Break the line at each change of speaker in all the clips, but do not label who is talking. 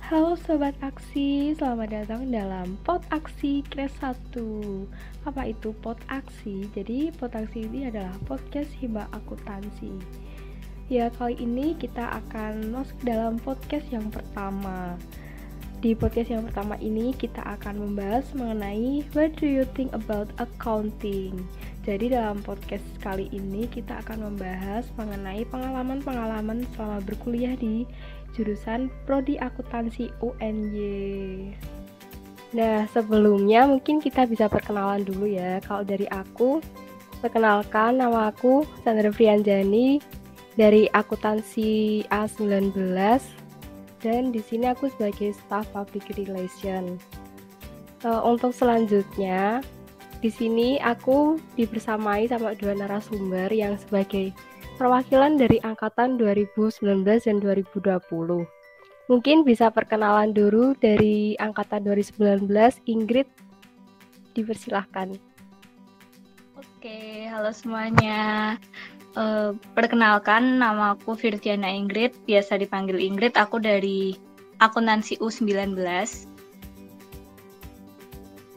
Halo Sobat Aksi, selamat datang dalam Pot Aksi Crash 1. Apa itu Pot Aksi? Jadi Pot Aksi ini adalah podcast hibah akuntansi. Ya, kali ini kita akan masuk dalam podcast yang pertama. Di podcast yang pertama ini kita akan membahas mengenai What do you think about accounting? Jadi dalam podcast kali ini kita akan membahas mengenai pengalaman-pengalaman selama berkuliah di jurusan Prodi Akuntansi UNY. Nah, sebelumnya mungkin kita bisa perkenalan dulu ya. Kalau dari aku, perkenalkan, nama aku Sandra Prianjani dari Akuntansi A19 dan di sini aku sebagai Staff Public Relation. Untuk selanjutnya, di sini aku dibersamai sama dua narasumber yang sebagai perwakilan dari angkatan 2019 dan 2020. Mungkin bisa perkenalan dulu dari angkatan 2019, Ingrid, dipersilahkan.
Oke, halo semuanya. Perkenalkan, nama aku Virdiana Ingrid, biasa dipanggil Ingrid. Aku dari Akuntansi U19.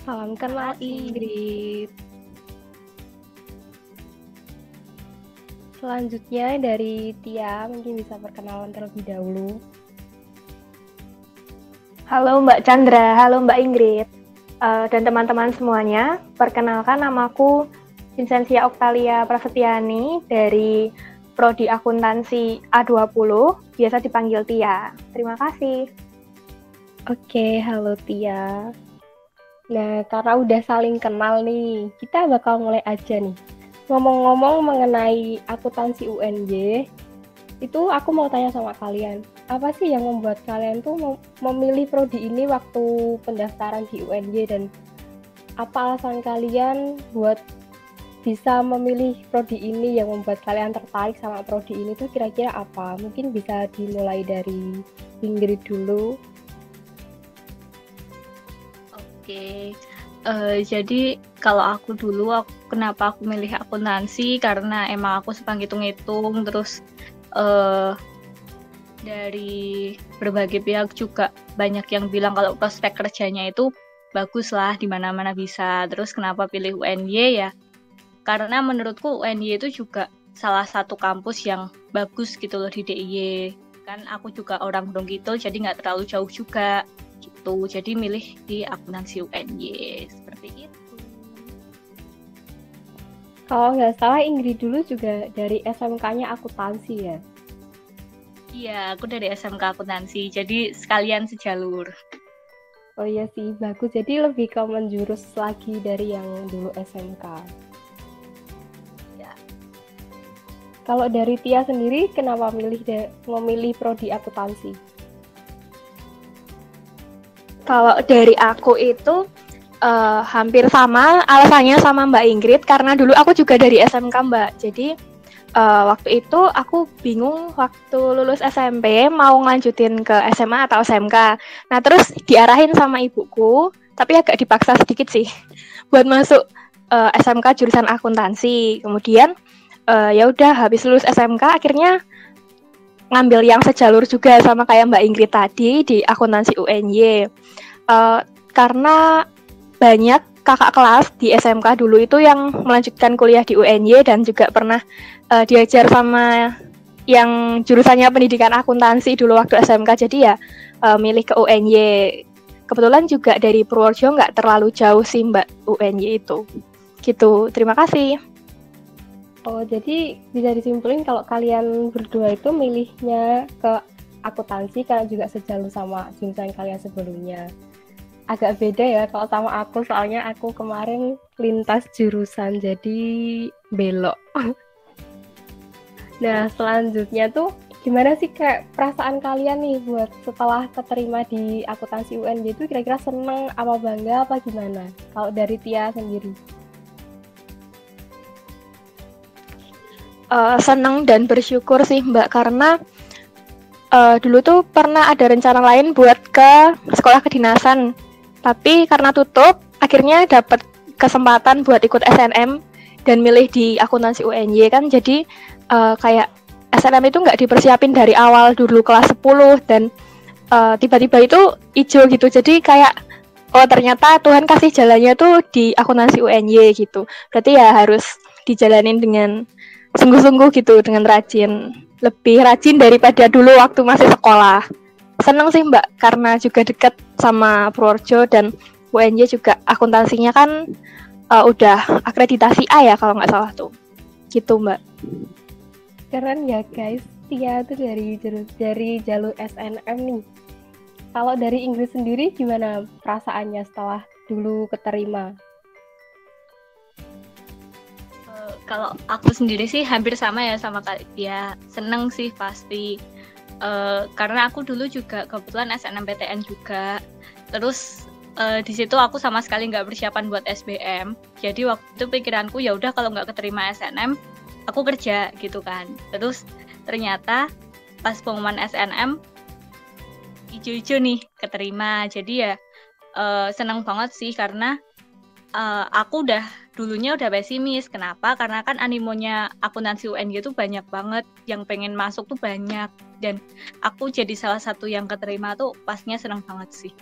Salam kenal Ingrid. Selanjutnya dari Tia, mungkin bisa perkenalan terlebih dahulu.
Halo Mbak Chandra, halo Mbak Ingrid, dan teman-teman semuanya. Perkenalkan, namaku Vincentia Octalia Prasetyani dari Prodi Akuntansi A20, biasa dipanggil Tia. Terima kasih.
Oke, halo Tia. Nah, karena udah saling kenal nih, kita bakal mulai aja nih. Ngomong-ngomong mengenai akuntansi UNY, itu aku mau tanya sama kalian, apa sih yang membuat kalian tuh memilih prodi ini waktu pendaftaran di UNY, dan apa alasan kalian buat bisa memilih prodi ini yang membuat kalian tertarik sama prodi ini tuh kira-kira apa? Mungkin bisa dimulai dari Ingrid dulu.
Oke, jadi kalau aku dulu, kenapa aku milih akuntansi? Karena emang aku suka ngitung-ngitung, terus dari berbagai pihak juga banyak yang bilang kalau prospek kerjanya itu bagus lah, di mana-mana bisa. Terus kenapa pilih UNY ya? Karena menurutku UNY itu juga salah satu kampus yang bagus gitu loh di DIY. Kan aku juga orang Gunung Kidul, jadi nggak terlalu jauh juga gitu. Jadi milih di akuntansi UNY seperti itu.
Kalau nggak salah Ingrid dulu juga dari SMK-nya akuntansi ya?
Iya, aku dari SMK akuntansi, jadi sekalian sejalur.
Oh iya sih, bagus. Jadi lebih ke menjurus lagi dari yang dulu SMK.
Ya.
Kalau dari Tia sendiri, kenapa memilih prodi akuntansi?
Kalau dari aku itu hampir sama alasannya sama Mbak Ingrid, karena dulu aku juga dari SMK Mbak. Jadi waktu itu aku bingung waktu lulus SMP mau ngelanjutin ke SMA atau SMK. Nah terus diarahin sama ibuku, tapi agak dipaksa sedikit sih buat masuk SMK jurusan akuntansi. Kemudian ya udah habis lulus SMK akhirnya ngambil yang sejalur juga sama kayak Mbak Ingrid tadi di akuntansi UNY. Karena banyak kakak kelas di SMK dulu itu yang melanjutkan kuliah di UNY dan juga pernah diajar sama yang jurusannya pendidikan akuntansi dulu waktu SMK, jadi ya milih ke UNY. Kebetulan juga dari Purworejo nggak terlalu jauh sih Mbak UNY itu. Gitu, terima kasih.
Oh, jadi bisa disimpulin kalau kalian berdua itu milihnya ke akuntansi karena juga sejalur sama jurusan kalian sebelumnya. Agak beda ya kalau sama aku, soalnya aku kemarin lintas jurusan jadi belok. Nah, selanjutnya tuh gimana sih kayak perasaan kalian nih buat setelah keterima di akuntansi UNY itu, kira-kira seneng apa bangga apa gimana? Kalau dari Tia sendiri?
Seneng dan bersyukur sih Mbak, karena dulu tuh pernah ada rencana lain buat ke sekolah kedinasan, tapi karena tutup akhirnya dapat kesempatan buat ikut SNM dan milih di akuntansi UNY kan. Jadi kayak SNM itu nggak dipersiapin dari awal dulu kelas 10, dan tiba-tiba itu hijau gitu. Jadi kayak oh ternyata Tuhan kasih jalannya tuh di akuntansi UNY gitu. Berarti ya harus dijalanin dengan sungguh-sungguh gitu, dengan rajin. Lebih rajin daripada dulu waktu masih sekolah. Seneng sih Mbak, karena juga dekat sama Purworejo dan UNY juga akuntansinya kan udah akreditasi A ya kalau nggak salah tuh. Gitu Mbak.
Keren ya guys, Tia tuh dari jalur SNM nih. Kalau dari Inggris sendiri gimana perasaannya setelah dulu keterima?
Kalau aku sendiri sih hampir sama ya sama Kak Tia. Seneng sih pasti. Karena aku dulu juga kebetulan SNMPTN juga. Terus di situ aku sama sekali nggak persiapan buat SBM. Jadi waktu itu pikiranku ya udah kalau nggak keterima SNM, aku kerja gitu kan. Terus ternyata pas pengumuman SNM hijau-hijau nih keterima. Jadi ya seneng banget sih karena aku dulunya udah pesimis. Kenapa? Karena kan animonya akuntansi UNY itu banyak banget, yang pengen masuk tuh banyak. Dan aku jadi salah satu yang keterima tuh pastinya seneng banget sih.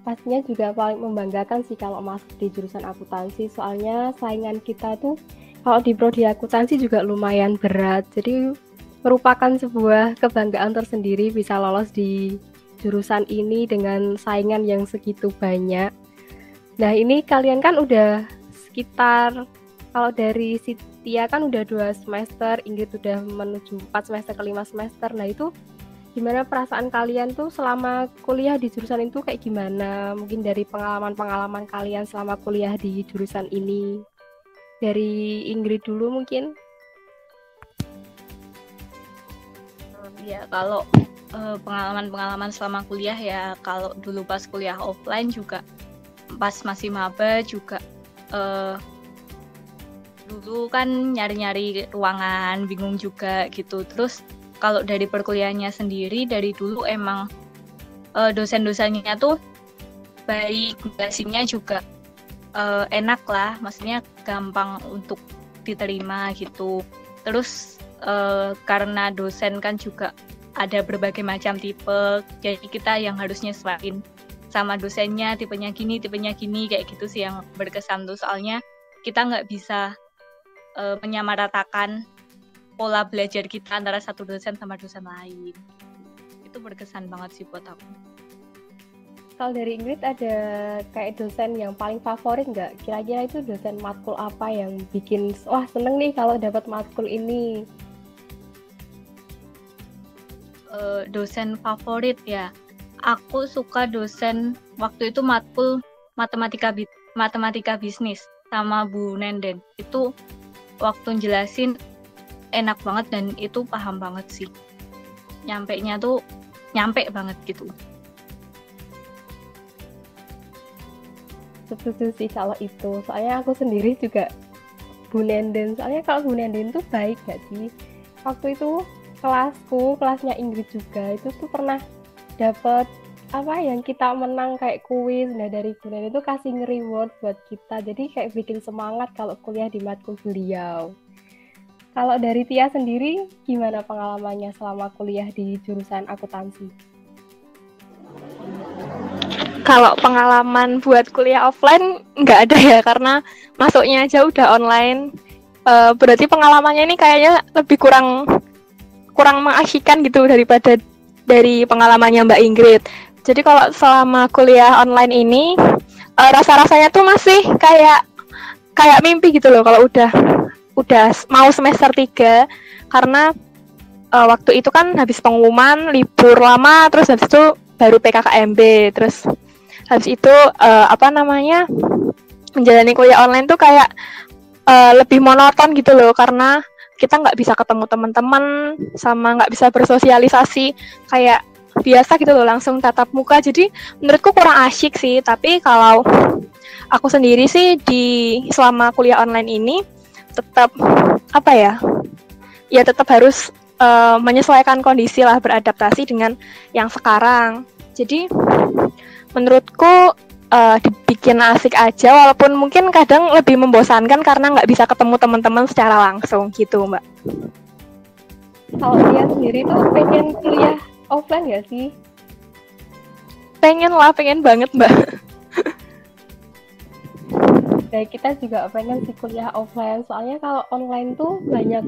Pastinya juga paling membanggakan sih kalau masuk di jurusan akuntansi, soalnya saingan kita tuh kalau di prodi akuntansi juga lumayan berat, jadi merupakan sebuah kebanggaan tersendiri bisa lolos di jurusan ini dengan saingan yang segitu banyak. Nah ini kalian kan udah sekitar, kalau dari Tia kan udah 2 semester, Ingrid udah menuju 4 semester ke 5 semester, nah itu gimana perasaan kalian tuh selama kuliah di jurusan itu kayak gimana? Mungkin dari pengalaman-pengalaman kalian selama kuliah di jurusan ini. Dari Ingrid dulu mungkin.
Ya kalau pengalaman-pengalaman selama kuliah ya, kalau dulu pas kuliah offline juga, pas masih maba juga dulu kan nyari-nyari ruangan, bingung juga gitu. Terus kalau dari perkuliahannya sendiri, dari dulu emang dosen-dosennya tuh baik, jelasinnya juga enak lah, maksudnya gampang untuk diterima gitu. Terus karena dosen kan juga ada berbagai macam tipe, jadi kita yang harus nyesuaiin sama dosennya, tipenya gini, kayak gitu sih yang berkesan tuh. Soalnya kita nggak bisa menyamaratakan pola belajar kita antara satu dosen sama dosen lain. Itu berkesan banget sih buat aku.
Kalau dari Ingrid ada kayak dosen yang paling favorit nggak? Kira-kira itu dosen matkul apa yang bikin wah seneng nih kalau dapat matkul ini?
Dosen favorit ya, aku suka dosen waktu itu matkul matematika bisnis sama Bu Nenden. Itu waktu jelasin enak banget dan itu paham banget sih, nyampe banget gitu.
Setuju sih kalau itu, soalnya aku sendiri juga Bu Nenden, soalnya kalau Bu Nenden tuh baik gak sih. Waktu itu kelasnya Ingrid juga itu tuh pernah dapet yang kita menang kayak kuis. Nah dari Bu Nenden itu kasih nge-reward buat kita, jadi kayak bikin semangat kalau kuliah di matkul beliau. Kalau dari Tia sendiri, gimana pengalamannya selama kuliah di jurusan akuntansi?
Kalau pengalaman buat kuliah offline nggak ada ya, karena masuknya aja udah online. Berarti pengalamannya ini kayaknya lebih kurang mengasyikkan gitu daripada dari pengalamannya Mbak Ingrid. Jadi kalau selama kuliah online ini, rasa-rasanya tuh masih kayak mimpi gitu loh kalau udah mau semester 3, karena waktu itu kan habis pengumuman libur lama, terus habis itu baru PKKMB, terus habis itu menjalani kuliah online tuh kayak lebih monoton gitu loh, karena kita nggak bisa ketemu teman-teman sama nggak bisa bersosialisasi kayak biasa gitu loh, langsung tatap muka. Jadi menurutku kurang asyik sih. Tapi kalau aku sendiri sih selama kuliah online ini tetap tetap harus menyesuaikan kondisi lah, beradaptasi dengan yang sekarang. Jadi menurutku dibikin asik aja, walaupun mungkin kadang lebih membosankan karena nggak bisa ketemu teman-teman secara langsung gitu Mbak.
Kalau dia sendiri tuh pengen kuliah offline gak sih?
Pengen banget Mbak.
Nah, kita juga pengen sih kuliah offline, soalnya kalau online tuh banyak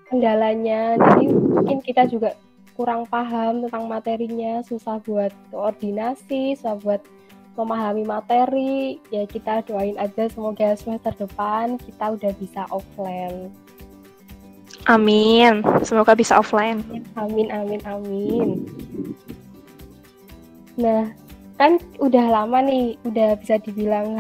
kendalanya, jadi mungkin kita juga kurang paham tentang materinya, susah buat koordinasi, susah buat memahami materi. Ya kita doain aja semoga semester depan kita udah bisa offline.
Amin, semoga bisa offline.
Amin, amin, amin. Nah, kan udah lama nih, udah bisa dibilang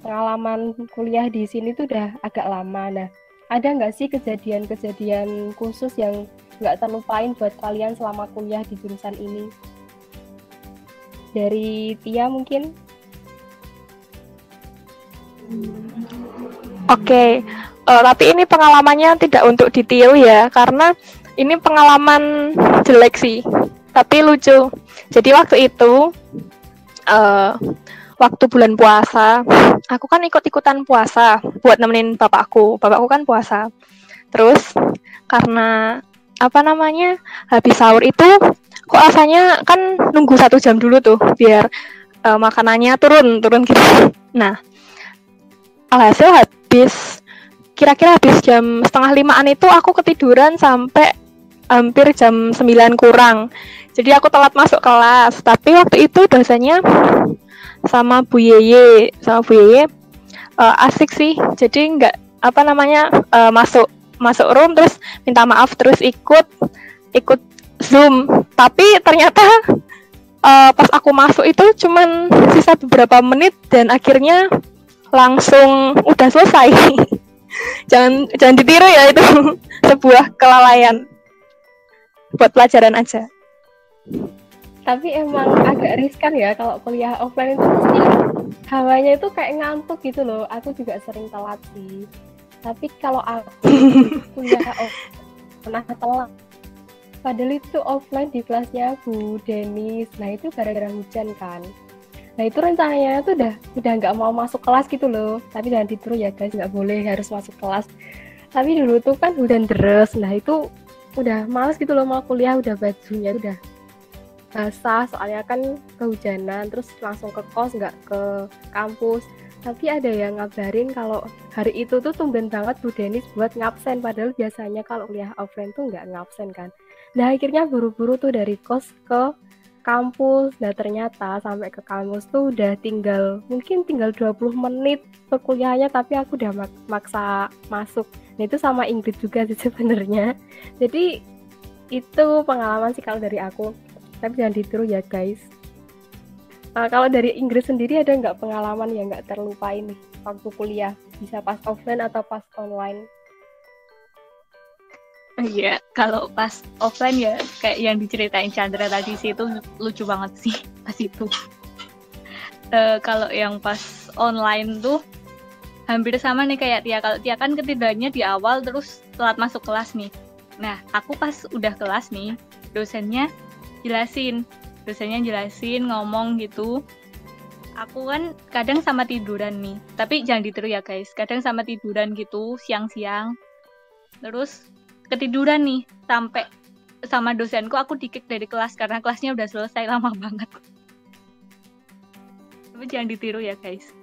pengalaman kuliah di sini tuh udah agak lama. Nah, ada nggak sih kejadian-kejadian khusus yang nggak terlupain buat kalian selama kuliah di jurusan ini? Dari Tia mungkin?
Oke, tapi ini pengalamannya tidak untuk ditiru ya, karena ini pengalaman jelek sih, tapi lucu. Jadi waktu itu, waktu bulan puasa, aku kan ikut-ikutan puasa buat nemenin bapakku kan puasa. Terus karena habis sahur itu kok rasanya kan nunggu 1 jam dulu tuh biar makanannya turun gitu. Nah, alhasil kira-kira habis jam 4:30 itu aku ketiduran sampai hampir jam 9 kurang. Jadi aku telat masuk kelas, tapi waktu itu dosennya sama Bu Yeye asik sih. Jadi nggak masuk room terus minta maaf terus ikut Zoom. Tapi ternyata pas aku masuk itu cuman sisa beberapa menit dan akhirnya langsung udah selesai. jangan ditiru ya, itu sebuah kelalaian. Buat pelajaran aja.
Tapi emang agak riskan ya kalau kuliah offline itu pasti hawanya itu kayak ngantuk gitu loh. Aku juga sering telat sih. Tapi kalau aku kuliah offline pernah telat. Padahal itu offline di kelasnya Bu Denis. Nah itu gara-gara hujan kan. Nah itu rencananya tuh udah nggak mau masuk kelas gitu loh. Tapi jangan ditiru ya guys, nggak boleh harus masuk kelas. Tapi dulu tuh kan hujan deres. Nah itu udah males gitu loh mau kuliah, udah bajunya udah basah soalnya kan kehujanan, terus langsung ke kos nggak ke kampus. Tapi ada yang ngabarin kalau hari itu tuh tumben banget Bu Denis buat ngabsen, padahal biasanya kalau kuliah offline tuh nggak ngabsen kan. Nah akhirnya buru-buru tuh dari kos ke kampus. Nah ternyata sampai ke kampus tuh udah mungkin tinggal 20 menit perkuliahannya, tapi aku udah maksa masuk. Nah itu sama Ingrid juga sih sebenarnya. Jadi itu pengalaman sih kalau dari aku. Tapi jangan ditiru ya guys. Kalau dari Inggris sendiri ada nggak pengalaman yang nggak terlupain nih waktu kuliah? Bisa pas offline atau pas online?
Iya, kalau pas offline ya kayak yang diceritain Chandra tadi sih, itu lucu banget sih pas itu. Kalau yang pas online tuh hampir sama nih kayak Tia. Kalau Tia kan ketidurannya di awal terus telat masuk kelas nih. Nah, aku pas udah kelas nih, dosennya jelasin ngomong gitu. Aku kan kadang sama tiduran nih, tapi jangan ditiru ya guys, kadang sama tiduran gitu siang-siang, terus ketiduran nih sampai sama dosenku aku di-kick dari kelas karena kelasnya udah selesai lama banget. Tapi jangan ditiru ya guys,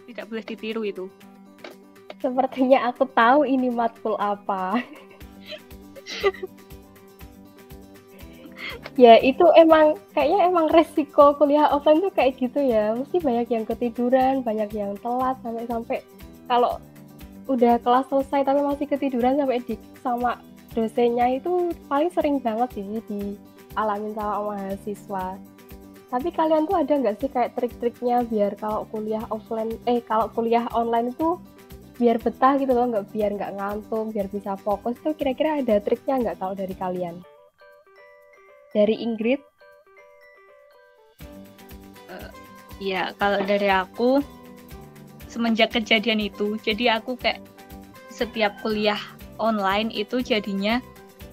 tidak boleh ditiru itu.
Sepertinya aku tahu ini matkul apa. Ya itu kayaknya emang resiko kuliah offline tuh kayak gitu ya. Mesti banyak yang ketiduran, banyak yang telat sampai kalau udah kelas selesai tapi masih ketiduran sampai sama dosennya, itu paling sering banget sih dialamin sama mahasiswa. Tapi kalian tuh ada nggak sih kayak trik-triknya biar kalau kuliah online itu biar betah gitu loh, biar nggak ngantuk, biar bisa fokus tuh, kira-kira ada triknya nggak kalau dari kalian? Dari Ingrid?
Ya, kalau dari aku semenjak kejadian itu, jadi aku kayak setiap kuliah online itu jadinya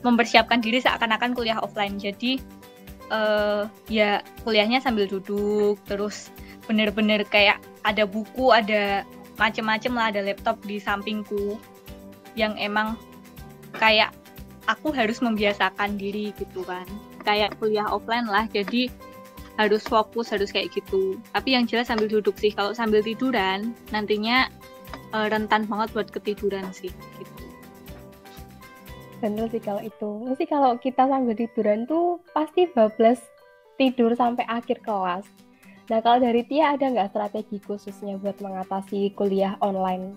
mempersiapkan diri seakan-akan kuliah offline. Jadi ya kuliahnya sambil duduk, terus bener-bener kayak ada buku, ada macem-macem lah, ada laptop di sampingku yang emang kayak aku harus membiasakan diri gitu kan. Kayak kuliah offline lah, jadi harus fokus, harus kayak gitu. Tapi yang jelas sambil duduk sih. Kalau sambil tiduran, nantinya rentan banget buat ketiduran sih gitu.
Bener sih kalau itu. Mesti kalau kita sambil tiduran tuh pasti bablas tidur sampai akhir kelas. Nah, kalau dari Tia ada nggak strategi khususnya buat mengatasi kuliah online?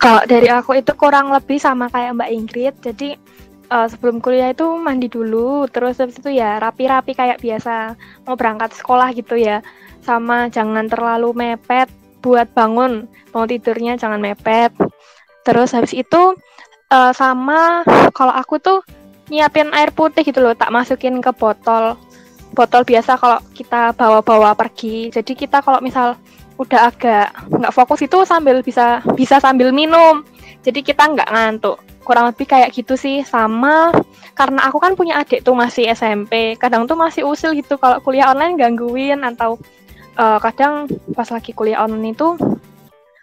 Kalau dari aku itu kurang lebih sama kayak Mbak Ingrid. Jadi sebelum kuliah itu mandi dulu, terus habis itu ya rapi-rapi kayak biasa mau berangkat sekolah gitu ya. Sama jangan terlalu mepet buat bangun tidurnya, jangan mepet. Terus habis itu sama kalau aku tuh nyiapin air putih gitu loh, tak masukin ke botol biasa kalau kita bawa-bawa pergi. Jadi kita kalau misal udah agak nggak fokus itu bisa sambil minum. Jadi kita nggak ngantuk. Kurang lebih kayak gitu sih. Sama karena aku kan punya adik tuh masih SMP. Kadang tuh masih usil gitu kalau kuliah online gangguin, atau kadang pas lagi kuliah online itu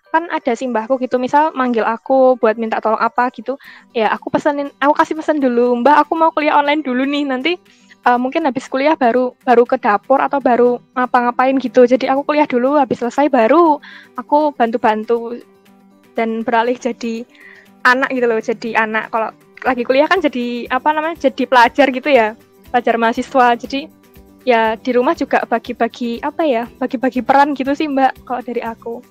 kan ada simbahku gitu, misal manggil aku buat minta tolong apa gitu, ya aku kasih pesan dulu, Mbak aku mau kuliah online dulu nih, nanti mungkin habis kuliah baru ke dapur atau baru ngapa-ngapain gitu. Jadi aku kuliah dulu, habis selesai baru aku bantu-bantu dan beralih jadi anak gitu loh. Jadi anak kalau lagi kuliah kan jadi jadi pelajar gitu ya, pelajar mahasiswa. Jadi ya di rumah juga bagi-bagi peran gitu sih Mbak kalau dari aku.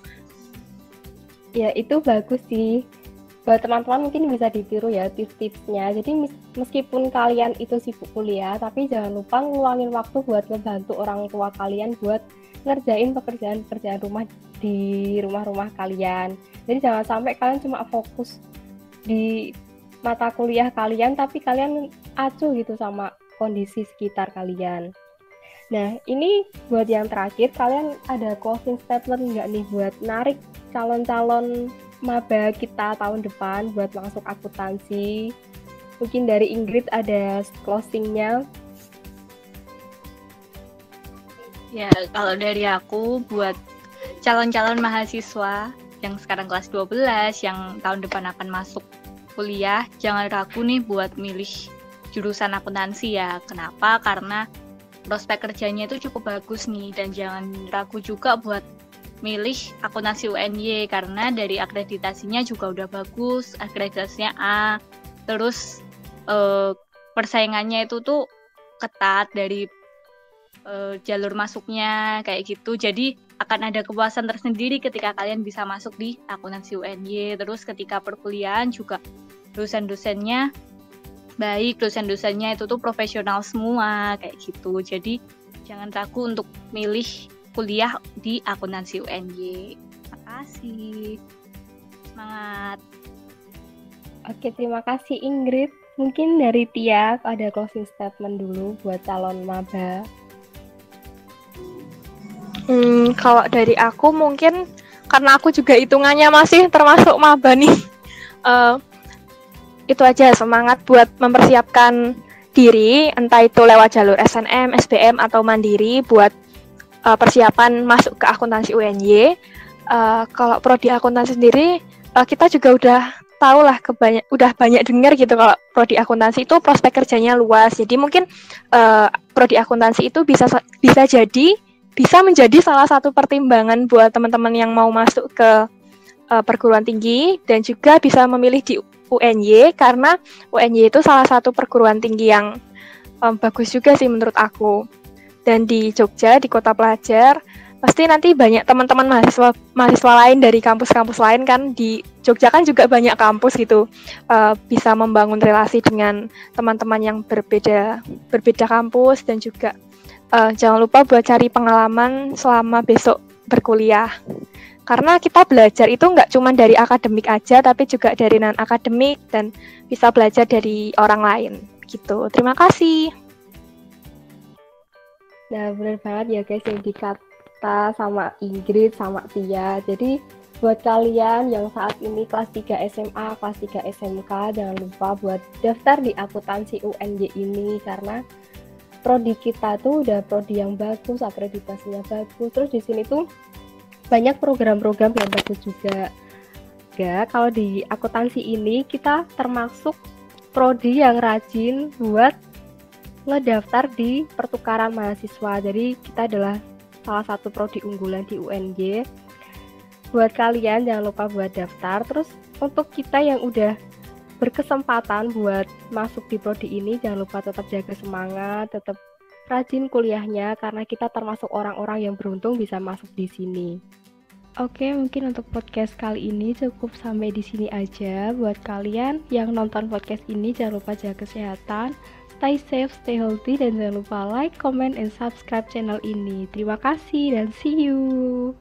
Ya itu bagus sih. Buat teman-teman mungkin bisa ditiru ya tips-tipsnya. Jadi meskipun kalian itu sibuk kuliah, tapi jangan lupa ngeluangin waktu buat ngebantu orang tua kalian buat ngerjain pekerjaan rumah di rumah-rumah kalian. Jadi jangan sampai kalian cuma fokus di mata kuliah kalian, tapi kalian acuh gitu sama kondisi sekitar kalian. Nah, ini buat yang terakhir, kalian ada closing statement nggak nih buat narik calon-calon maba kita tahun depan buat masuk akuntansi? Mungkin dari Ingrid ada closingnya.
Ya, kalau dari aku buat calon-calon mahasiswa yang sekarang kelas 12, yang tahun depan akan masuk kuliah, jangan ragu nih buat milih jurusan akuntansi ya. Kenapa? Karena prospek kerjanya itu cukup bagus nih, dan jangan ragu juga buat milih akuntansi UNY karena dari akreditasinya juga udah bagus, akreditasinya A. Terus persaingannya itu tuh ketat dari jalur masuknya kayak gitu. Jadi akan ada kepuasan tersendiri ketika kalian bisa masuk di akuntansi UNY. Terus ketika perkuliahan juga dosen-dosennya baik, dosen-dosennya itu tuh profesional semua kayak gitu. Jadi jangan ragu untuk milih kuliah di akuntansi UNY. Terima kasih. Semangat.
Oke, terima kasih Ingrid. Mungkin dari Tia ada closing statement dulu buat calon maba.
Kalau dari aku mungkin karena aku juga hitungannya masih termasuk maba nih. Itu aja, semangat buat mempersiapkan diri, entah itu lewat jalur SNM, SBM atau mandiri buat persiapan masuk ke akuntansi UNY. Kalau prodi akuntansi sendiri, kita juga udah tahu lah udah banyak dengar gitu kalau prodi akuntansi itu prospek kerjanya luas. Jadi mungkin prodi akuntansi itu bisa menjadi salah satu pertimbangan buat teman-teman yang mau masuk ke perguruan tinggi, dan juga bisa memilih di UNY karena UNY itu salah satu perguruan tinggi yang bagus juga sih menurut aku. Dan di Jogja, di kota pelajar, pasti nanti banyak teman-teman mahasiswa lain dari kampus-kampus lain kan. Di Jogja kan juga banyak kampus gitu, bisa membangun relasi dengan teman-teman yang berbeda kampus. Dan juga jangan lupa buat cari pengalaman selama besok berkuliah. Karena kita belajar itu nggak cuma dari akademik aja, tapi juga dari non-akademik dan bisa belajar dari orang lain gitu. Terima kasih.
Nah, benar banget ya guys yang dikata sama Ingrid sama Tia. Jadi buat kalian yang saat ini kelas 3 SMA, kelas 3 SMK, jangan lupa buat daftar di akuntansi UNY ini karena prodi kita tuh udah prodi yang bagus, akreditasinya bagus. Terus di sini tuh banyak program-program yang bagus juga. juga kalau di akuntansi ini kita termasuk prodi yang rajin buat ngedaftar di pertukaran mahasiswa. Jadi kita adalah salah satu prodi unggulan di UNJ. Buat kalian jangan lupa buat daftar. Terus untuk kita yang udah berkesempatan buat masuk di prodi ini, jangan lupa tetap jaga semangat, tetap rajin kuliahnya karena kita termasuk orang-orang yang beruntung bisa masuk di sini. Oke, mungkin untuk podcast kali ini cukup sampai di sini aja. Buat kalian yang nonton podcast ini jangan lupa jaga kesehatan, stay safe, stay healthy, dan jangan lupa like, comment, and subscribe channel ini. Terima kasih dan see you.